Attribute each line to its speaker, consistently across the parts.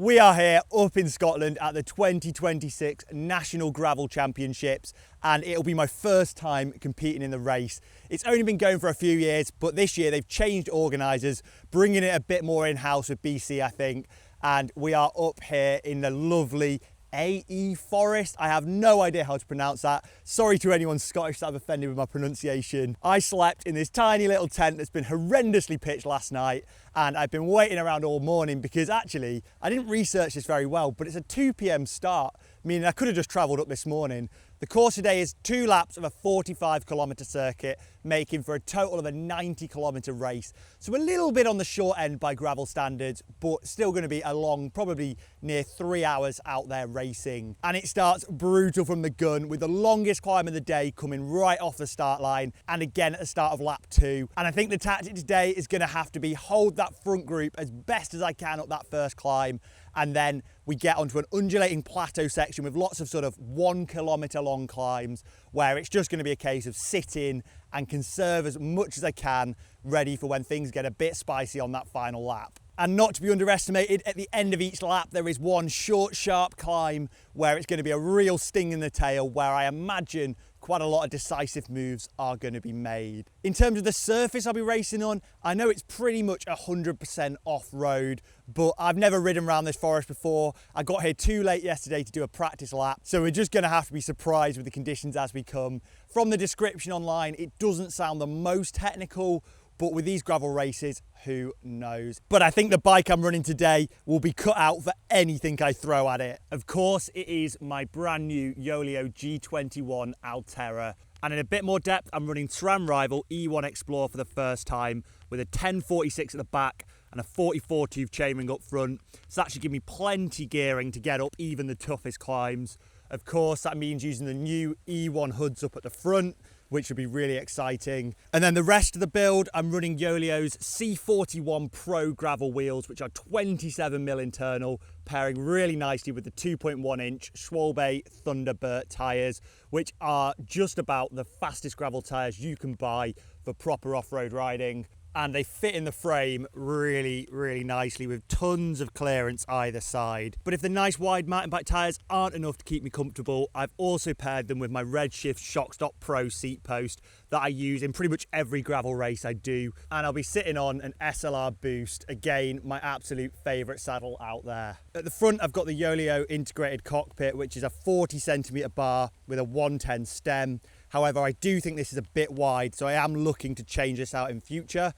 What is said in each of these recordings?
Speaker 1: We are here up in Scotland at the 2026 National Gravel Championships, and it'll be my first time competing in the race. It's only been going for a few years, but this year they've changed organisers, bringing it a bit more in-house with BC, I think, and we are up here in the lovely AE Forest. I have no idea how to pronounce that. Sorry to anyone Scottish that I've offended with my pronunciation. I slept in this tiny little tent that's been horrendously pitched last night, and I've been waiting around all morning because actually I didn't research this very well, but it's a 2 p.m. start, meaning I could have just travelled up this morning. The course today is 2 laps of a 45-kilometre circuit, making for a total of a 90-kilometre race. So a little bit on the short end by gravel standards, but still going to be a long, probably near 3 hours out there racing. And it starts brutal from the gun, with the longest climb of the day coming right off the start line, and again at the start of lap 2. And I think the tactic today is going to have to be hold that front group as best as I can up that first climb, and then we get onto an undulating plateau section with lots of sort of 1 kilometre long climbs where it's just going to be a case of sitting and conserve as much as I can, ready for when things get a bit spicy on that final lap. And not to be underestimated, at the end of each lap there is one short, sharp climb where it's going to be a real sting in the tail, where I imagine quite a lot of decisive moves are going to be made. In terms of the surface I'll be racing on, I know it's pretty much 100% off-road, but I've never ridden around this forest before. I got here too late yesterday to do a practice lap, so we're just going to have to be surprised with the conditions as we come. From the description online, it doesn't sound the most technical, but with these gravel races, who knows? But I think the bike I'm running today will be cut out for anything I throw at it. Of course, it is my brand new Yoeleo G21 Altera. And in a bit more depth, I'm running SRAM Rival E1 Explorer for the first time with a 1046 at the back and a 44 tooth chainring up front. So that should give me plenty gearing to get up even the toughest climbs. Of course, that means using the new E1 hoods up at the front, which would be really exciting. And then the rest of the build, I'm running Yoeleo's C41 Pro gravel wheels, which are 27mm internal, pairing really nicely with the 2.1 inch Schwalbe Thunderbird tyres, which are just about the fastest gravel tyres you can buy for proper off-road riding. And they fit in the frame really, really nicely with tons of clearance either side. But if the nice wide mountain bike tyres aren't enough to keep me comfortable, I've also paired them with my Redshift Shockstop Pro seat post that I use in pretty much every gravel race I do. And I'll be sitting on an SLR Boost, again, my absolute favourite saddle out there. At the front, I've got the Yoeleo integrated cockpit, which is a 40cm bar with a 110 stem. However, I do think this is a bit wide, so I am looking to change this out in future,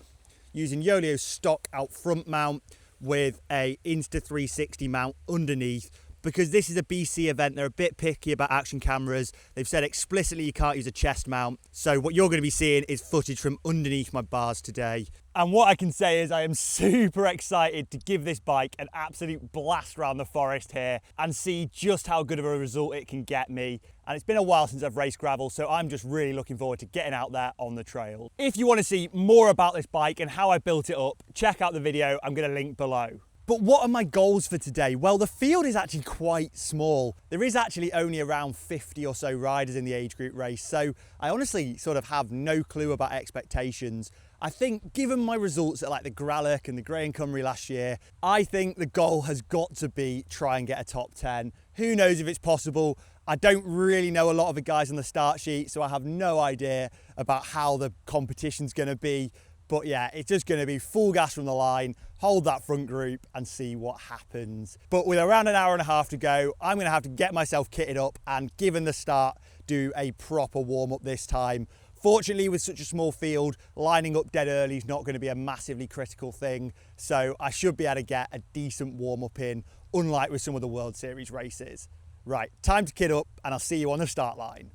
Speaker 1: using Yoeleo's stock out front mount with a Insta360 mount underneath. Because this is a BC event, they're a bit picky about action cameras. They've said explicitly you can't use a chest mount. So what you're going to be seeing is footage from underneath my bars today. And what I can say is I am super excited to give this bike an absolute blast around the forest here and see just how good of a result it can get me. And it's been a while since I've raced gravel, so I'm just really looking forward to getting out there on the trail. If you want to see more about this bike and how I built it up, check out the video I'm going to link below. But what are my goals for today? Well, the field is actually quite small. There is actually only around 50 or so riders in the age group race, so I honestly sort of have no clue about expectations. I think given my results at like the Gralloch and the Grey and Cymru last year, I think the goal has got to be try and get a top 10. Who knows if it's possible? I don't really know a lot of the guys on the start sheet, so I have no idea about how the competition's going to be. But yeah, it's just going to be full gas from the line, hold that front group and see what happens. But with around an hour and a half to go, I'm going to have to get myself kitted up and, given the start, do a proper warm-up this time. Fortunately, with such a small field, lining up dead early is not going to be a massively critical thing, so I should be able to get a decent warm-up in, unlike with some of the World Series races. Right, time to kit up, and I'll see you on the start line.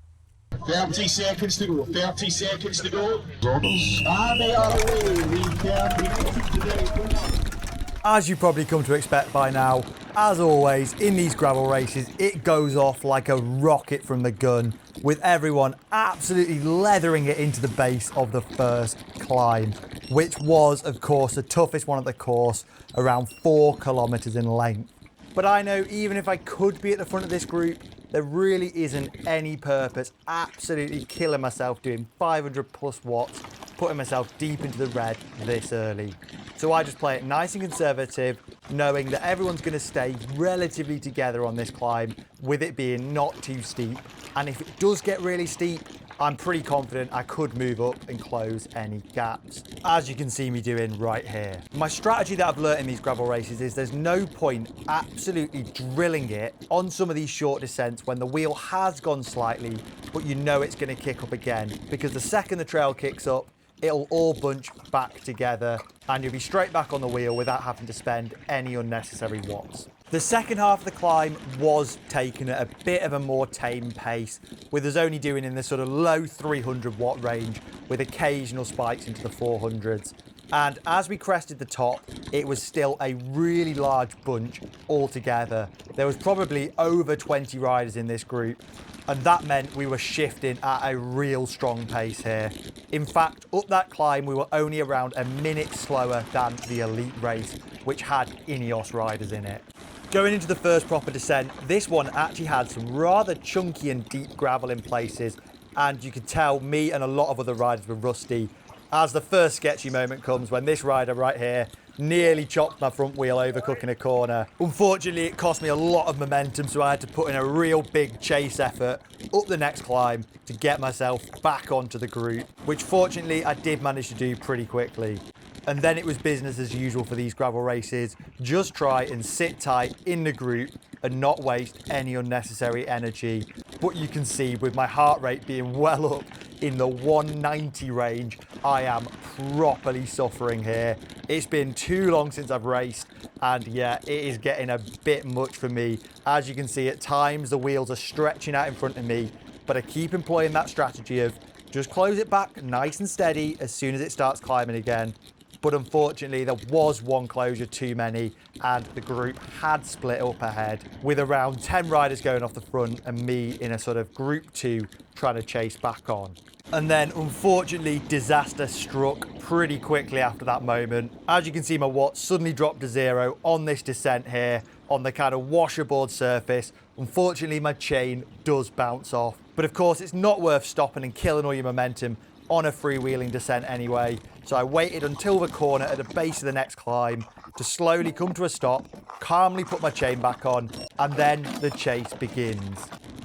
Speaker 2: 30 seconds to go, 30 seconds to go. And they are away. We can
Speaker 1: As you probably come to expect by now, as always, in these gravel races, it goes off like a rocket from the gun, with everyone absolutely leathering it into the base of the first climb, which was, of course, the toughest one at the course, around 4 kilometres in length. But I know even if I could be at the front of this group, there really isn't any purpose absolutely killing myself doing 500 plus watts, putting myself deep into the red this early. So I just play it nice and conservative, knowing that everyone's going to stay relatively together on this climb, with it being not too steep. And if it does get really steep, I'm pretty confident I could move up and close any gaps, as you can see me doing right here. My strategy that I've learnt in these gravel races is there's no point absolutely drilling it on some of these short descents when the wheel has gone slightly, but you know it's going to kick up again, because the second the trail kicks up, it'll all bunch back together and you'll be straight back on the wheel without having to spend any unnecessary watts. The second half of the climb was taken at a bit of a more tame pace, with us only doing in the sort of low 300 watt range with occasional spikes into the 400s. And as we crested the top, it was still a really large bunch altogether. There was probably over 20 riders in this group, and that meant we were shifting at a real strong pace here. In fact, up that climb, we were only around a minute slower than the elite race, which had Ineos riders in it. Going into the first proper descent, this one actually had some rather chunky and deep gravel in places, and you could tell me and a lot of other riders were rusty, as the first sketchy moment comes when this rider right here nearly chopped my front wheel over cooking a corner. Unfortunately, it cost me a lot of momentum, so I had to put in a real big chase effort up the next climb to get myself back onto the group, which fortunately I did manage to do pretty quickly. And then it was business as usual for these gravel races. Just try and sit tight in the group and not waste any unnecessary energy. But you can see with my heart rate being well up in the 190 range, I am properly suffering here. It's been too long since I've raced, and yeah, it is getting a bit much for me. As you can see, at times the wheels are stretching out in front of me, but I keep employing that strategy of just close it back nice and steady as soon as it starts climbing again. But unfortunately, there was one closure too many, and the group had split up ahead, with around 10 riders going off the front and me in a sort of group 2 trying to chase back on. And then, unfortunately, disaster struck pretty quickly after that moment. As you can see, my watts suddenly dropped to 0 on this descent here, on the kind of washerboard surface. Unfortunately, my chain does bounce off. But of course, it's not worth stopping and killing all your momentum on a freewheeling descent anyway. So I waited until the corner at the base of the next climb to slowly come to a stop, calmly put my chain back on, and then the chase begins.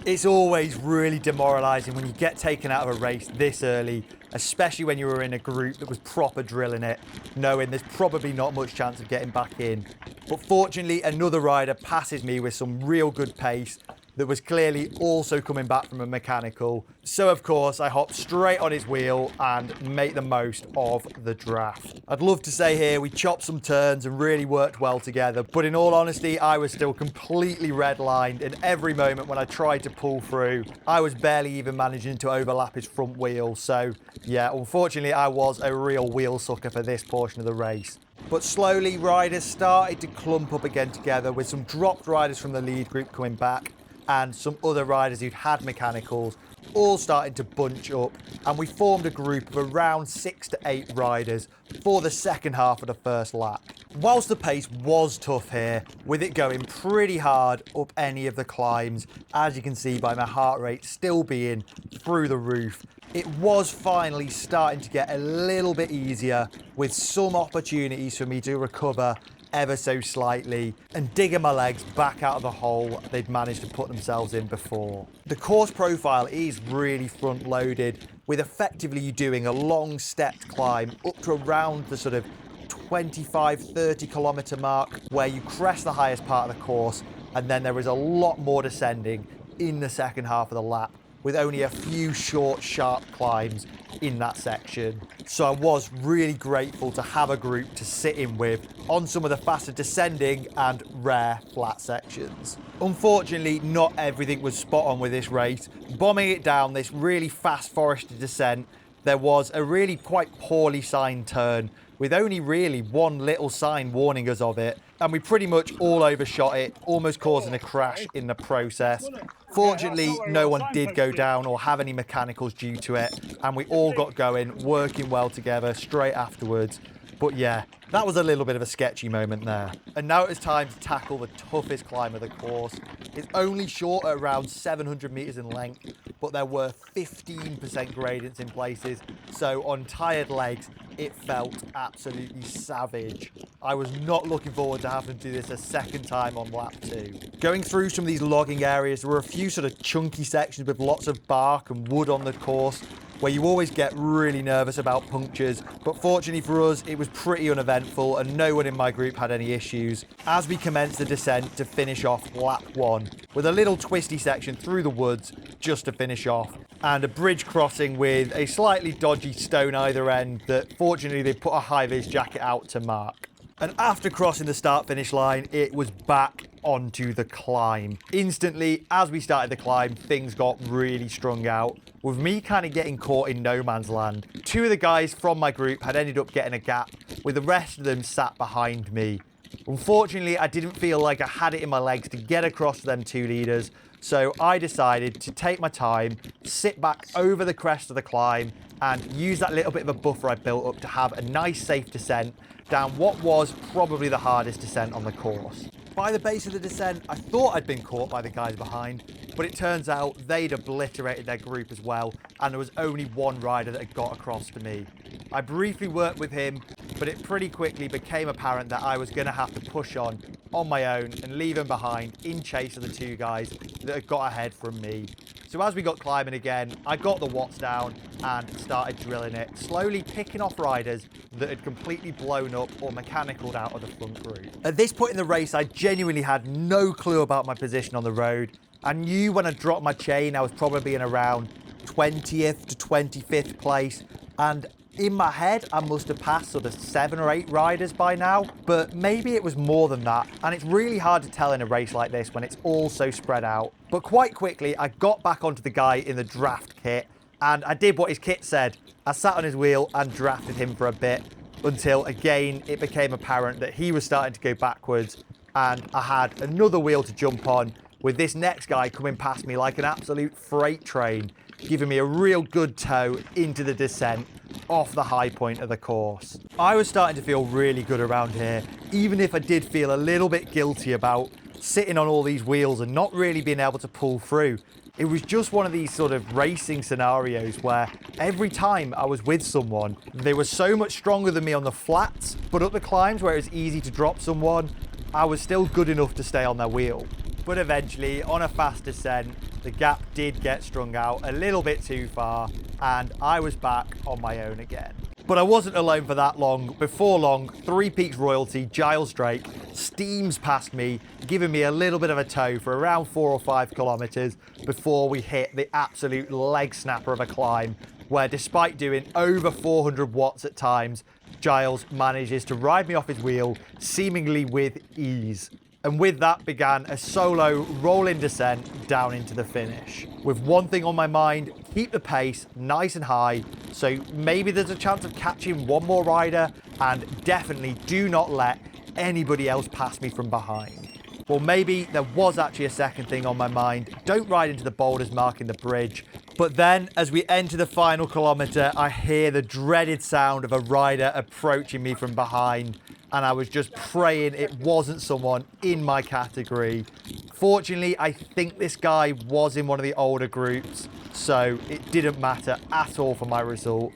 Speaker 1: It's always really demoralising when you get taken out of a race this early, especially when you were in a group that was proper drilling it, knowing there's probably not much chance of getting back in. But fortunately, another rider passes me with some real good pace that was clearly also coming back from a mechanical. So of course, I hop straight on his wheel and make the most of the draft. I'd love to say here we chopped some turns and really worked well together, but in all honesty, I was still completely redlined, and every moment when I tried to pull through, I was barely even managing to overlap his front wheel. So yeah, unfortunately, I was a real wheel sucker for this portion of the race. But slowly, riders started to clump up again together, with some dropped riders from the lead group coming back, and some other riders who'd had mechanicals all starting to bunch up, and we formed a group of around 6 to 8 riders for the second half of the first lap. Whilst the pace was tough here, with it going pretty hard up any of the climbs, as you can see by my heart rate still being through the roof, it was finally starting to get a little bit easier, with some opportunities for me to recover ever so slightly and digging my legs back out of the hole they'd managed to put themselves in before. The course profile is really front loaded, with effectively you doing a long stepped climb up to around the sort of 25-30 kilometre mark, where you crest the highest part of the course, and then there is a lot more descending in the second half of the lap, with only a few short, sharp climbs in that section. So I was really grateful to have a group to sit in with on some of the faster descending and rare flat sections. Unfortunately, not everything was spot on with this race. Bombing it down this really fast forested descent, there was a really quite poorly signed turn, with only really one little sign warning us of it, and we pretty much all overshot it, almost causing a crash in the process. Fortunately, no one did go down or have any mechanicals due to it, and we all got going, working well together straight afterwards. But yeah, that was a little bit of a sketchy moment there. And now it's time to tackle the toughest climb of the course. It's only short at around 700 meters in length, but there were 15% gradients in places. So on tired legs, it felt absolutely savage. I was not looking forward to having to do this a second time on lap 2. Going through some of these logging areas, there were a few sort of chunky sections with lots of bark and wood on the course, where you always get really nervous about punctures, but fortunately for us, it was pretty uneventful and no one in my group had any issues as we commenced the descent to finish off lap 1, with a little twisty section through the woods just to finish off, and a bridge crossing with a slightly dodgy stone either end that fortunately they put a high-vis jacket out to mark. And after crossing the start-finish line, it was back onto the climb. Instantly, as we started the climb, things got really strung out, with me kind of getting caught in no man's land. 2 of the guys from my group had ended up getting a gap, with the rest of them sat behind me. Unfortunately, I didn't feel like I had it in my legs to get across to them 2 leaders, so I decided to take my time, sit back over the crest of the climb, and use that little bit of a buffer I built up to have a nice safe descent down what was probably the hardest descent on the course. By the base of the descent, I thought I'd been caught by the guys behind, but it turns out they'd obliterated their group as well, and there was only one rider that had got across to me. I briefly worked with him, but it pretty quickly became apparent that I was going to have to push on my own and leave him behind in chase of the 2 guys that had got ahead from me. So as we got climbing again, I got the watts down and started drilling it, slowly picking off riders that had completely blown up or mechanicaled out of the front group. At this point in the race, I genuinely had no clue about my position on the road. I knew when I dropped my chain, I was probably in around 20th to 25th place, and in my head, I must have passed sort of 7 or 8 riders by now, but maybe it was more than that, and it's really hard to tell in a race like this when it's all so spread out. But quite quickly, I got back onto the guy in the draft kit, and I did what his kit said. I sat on his wheel and drafted him for a bit, until again, it became apparent that he was starting to go backwards, and I had another wheel to jump on, with this next guy coming past me like an absolute freight train, giving me a real good tow into the descent off the high point of the course. I was starting to feel really good around here, even if I did feel a little bit guilty about sitting on all these wheels and not really being able to pull through. It was just one of these sort of racing scenarios where every time I was with someone, they were so much stronger than me on the flats, but up the climbs where it was easy to drop someone, I was still good enough to stay on their wheel. But eventually, on a fast descent, the gap did get strung out a little bit too far, and I was back on my own again. But I wasn't alone for that long. Before long, Three Peaks royalty, Giles Drake, steams past me, giving me a little bit of a tow for around 4 or 5 kilometres before we hit the absolute leg snapper of a climb, where despite doing over 400 watts at times, Giles manages to ride me off his wheel, seemingly with ease. And with that began a solo rolling descent down into the finish. With one thing on my mind, keep the pace nice and high, so maybe there's a chance of catching one more rider, and definitely do not let anybody else pass me from behind. Well, maybe there was actually a second thing on my mind. Don't ride into the boulders marking the bridge. But then, as we enter the final kilometre, I hear the dreaded sound of a rider approaching me from behind, and I was just praying it wasn't someone in my category. Fortunately, I think this guy was in one of the older groups, so it didn't matter at all for my result.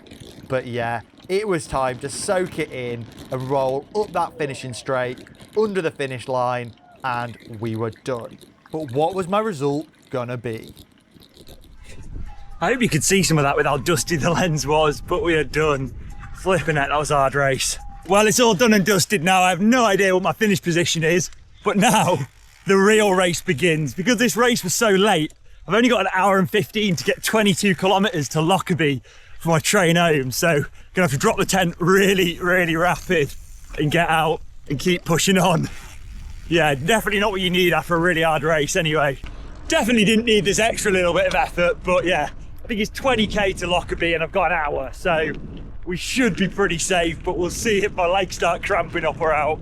Speaker 1: But yeah, it was time to soak it in and roll up that finishing straight, under the finish line, and we were done. But what was my result gonna be?
Speaker 3: I hope you could see some of that with how dusty the lens was, but we are done. Flipping it, that was a hard race. Well, it's all done and dusted now. I have no idea what my finish position is, but now the real race begins. Because this race was so late, I've only got an hour and 15 to get 22 kilometres to Lockerbie for my train home. So gonna have to drop the tent really, really rapid and get out and keep pushing on. Yeah, definitely not what you need after a really hard race anyway. Definitely didn't need this extra little bit of effort, but yeah, I think it's 20k to Lockerbie and I've got an hour, so we should be pretty safe, but we'll see if my legs start cramping up or out.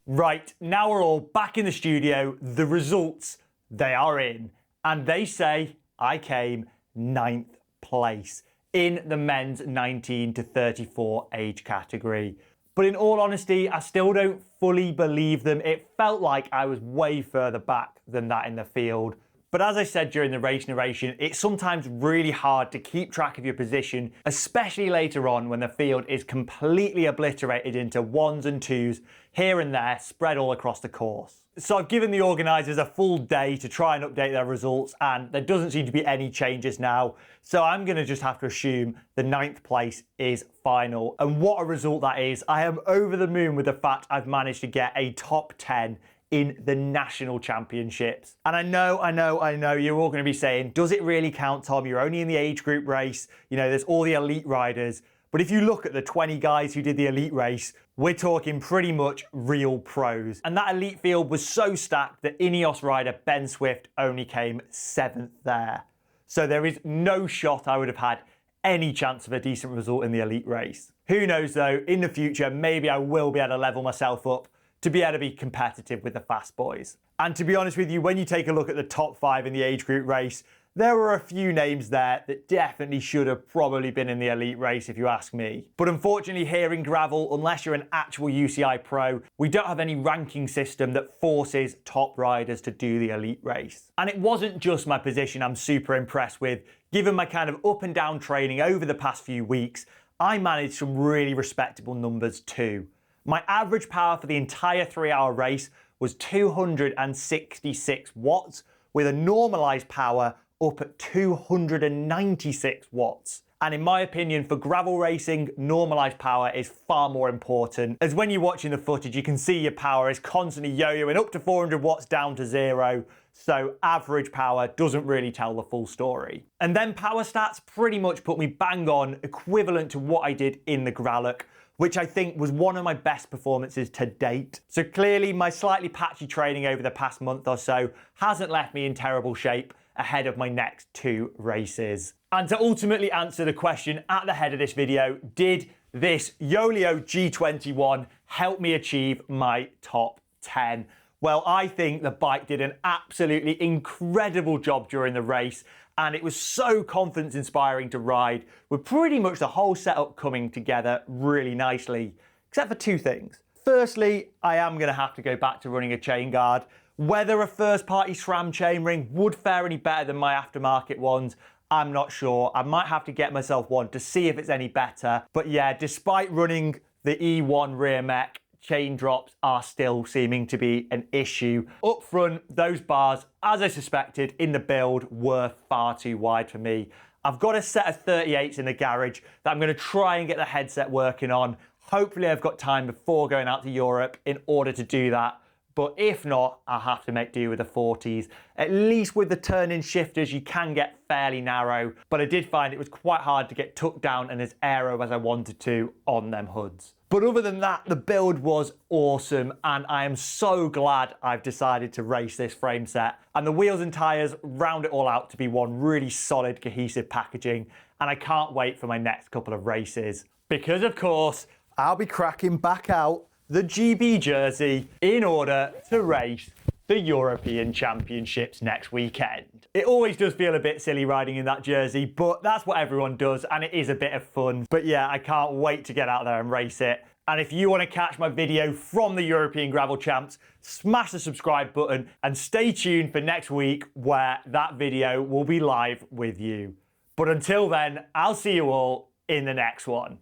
Speaker 1: Right, now we're all back in the studio. The results, they are in. And they say I came 9th place in the men's 19 to 34 age category. But in all honesty, I still don't fully believe them. It felt like I was way further back than that in the field. But as I said during the race narration, it's sometimes really hard to keep track of your position, especially later on when the field is completely obliterated into ones and twos here and there, spread all across the course. So I've given the organisers a full day to try and update their results, and there doesn't seem to be any changes now. So I'm going to just have to assume the 9th place is final. And what a result that is. I am over the moon with the fact I've managed to get a top 10 in the national championships. And I know, you're all going to be saying, does it really count, Tom? You're only in the age group race. You know, there's all the elite riders. But if you look at the 20 guys who did the elite race, we're talking pretty much real pros. And that elite field was so stacked that Ineos rider Ben Swift only came 7th there. So there is no shot I would have had any chance of a decent result in the elite race. Who knows though, in the future, maybe I will be able to level myself up to be able to be competitive with the fast boys. And to be honest with you, when you take a look at the top 5 in the age group race, there were a few names there that definitely should have probably been in the elite race if you ask me. But unfortunately here in gravel, unless you're an actual UCI pro, we don't have any ranking system that forces top riders to do the elite race. And it wasn't just my position I'm super impressed with. Given my kind of up and down training over the past few weeks, I managed some really respectable numbers too. My average power for the entire 3-hour race was 266 watts, with a normalized power up at 296 watts. And in my opinion, for gravel racing, normalized power is far more important, as when you're watching the footage, you can see your power is constantly yo-yoing up to 400 watts down to 0. So average power doesn't really tell the full story. And then power stats pretty much put me bang on, equivalent to what I did in the Gralloch, which I think was one of my best performances to date. So clearly my slightly patchy training over the past month or so hasn't left me in terrible shape ahead of my next 2 races. And to ultimately answer the question at the head of this video, did this Yoeleo G21 help me achieve my top 10? Well, I think the bike did an absolutely incredible job during the race, and it was so confidence inspiring to ride, with pretty much the whole setup coming together really nicely, except for 2 things. Firstly, I am gonna have to go back to running a chain guard. Whether a first party SRAM chainring would fare any better than my aftermarket ones, I'm not sure. I might have to get myself one to see if it's any better. But yeah, despite running the E1 rear mech, chain drops are still seeming to be an issue. Up front, those bars, as I suspected in the build, were far too wide for me. I've got a set of 38s in the garage that I'm going to try and get the headset working on. Hopefully I've got time before going out to Europe in order to do that. But if not, I'll have to make do with the 40s. At least with the turn-in shifters, you can get fairly narrow, but I did find it was quite hard to get tucked down and as aero as I wanted to on them hoods. But other than that, the build was awesome, and I am so glad I've decided to race this frame set. And the wheels and tyres round it all out to be one really solid, cohesive packaging, and I can't wait for my next couple of races. Because of course, I'll be cracking back out the GB jersey in order to race the European Championships next weekend. It always does feel a bit silly riding in that jersey, but that's what everyone does, and it is a bit of fun. But yeah, I can't wait to get out there and race it. And if you want to catch my video from the European Gravel Champs, smash the subscribe button and stay tuned for next week where that video will be live with you. But until then, I'll see you all in the next one.